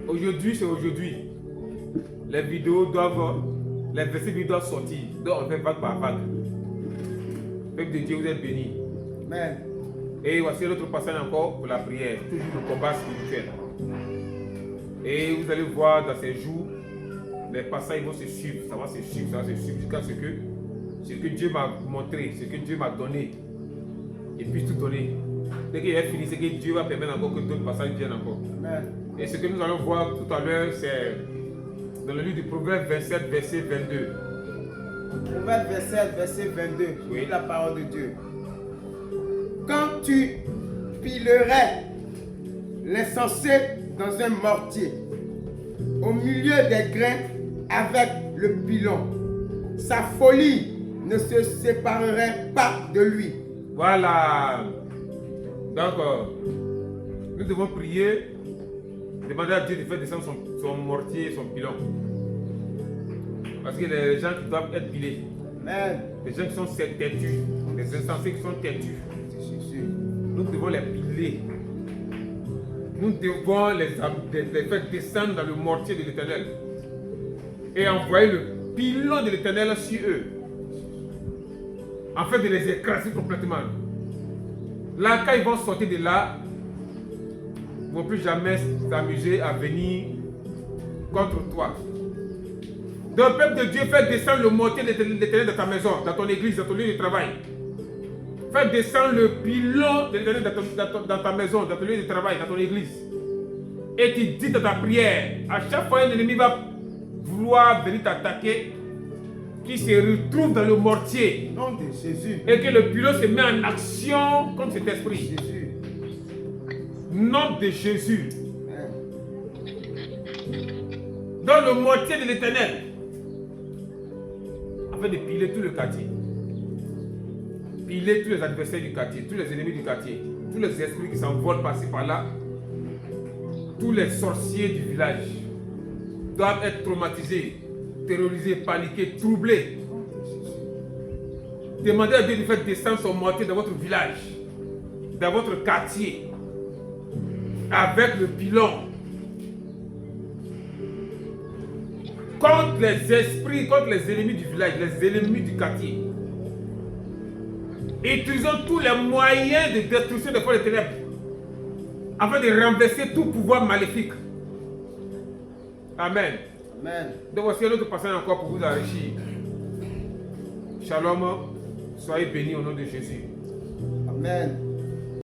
Aujourd'hui, c'est aujourd'hui. Les vidéos doivent, les versets bibliques doivent sortir. Donc on fait vague par vague. Peuple de Dieu, vous êtes bénis. Amen. Et voici l'autre passage encore pour la prière. Toujours le combat spirituel. Et vous allez voir dans ces jours, les passages vont se suivre. Ça va se suivre, ça va se suivre jusqu'à ce que Dieu m'a montré, ce que Dieu m'a donné. Et puisse tout donner. Dès qu'il est fini, c'est que Dieu va permettre encore que d'autres passages viennent encore. Amen. Et ce que nous allons voir tout à l'heure, c'est dans le livre du Proverbe 27, verset 22. Proverbe 27, verset 22. Oui. La parole de Dieu. Quand tu pilerais l'insensé dans un mortier, au milieu des grains avec le pilon, sa folie ne se séparerait pas de lui. Voilà. Donc, nous devons prier, demander à Dieu de faire descendre son mortier et son pilon. Parce que les gens qui doivent être pilés, Amen. les gens qui sont têtus, les insensés qui sont têtus, nous devons les piler. Nous devons les faire descendre dans le mortier de l'Éternel et envoyer le pilon de l'Éternel sur eux, afin de les écraser complètement. Là, quand ils vont sortir de là, ils ne vont plus jamais s'amuser à venir contre toi. Donc, peuple de Dieu, fais descendre le mortier de l'Éternel dans ta maison, dans ton église, dans ton lieu de travail. Fais descendre le pilon de l'Éternel dans ta maison, dans ton lieu de travail, dans ton église. Et tu dis dans ta prière, à chaque fois un ennemi va vouloir venir t'attaquer, qu'il se retrouve dans le mortier. Nom de Jésus. Et que le pilon se met en action contre cet esprit. Jésus. Nom de Jésus. Amen. Dans le mortier de l'Éternel. Afin de piler tout le quartier. Piler tous les adversaires du quartier, tous les ennemis du quartier, tous les esprits qui s'envolent par-ci par-là, tous les sorciers du village doivent être traumatisés, terrorisés, paniqués, troublés. Demandez à Dieu de faire descendre son mortier dans votre village, dans votre quartier, avec le pilon. Contre les esprits, contre les ennemis du village, les ennemis du quartier. Utilisons tous les moyens de destruction des forces des ténèbres afin de renverser tout pouvoir maléfique. Amen. Amen. Donc voici un autre passage encore pour vous enrichir. Shalom. Soyez bénis au nom de Jésus. Amen.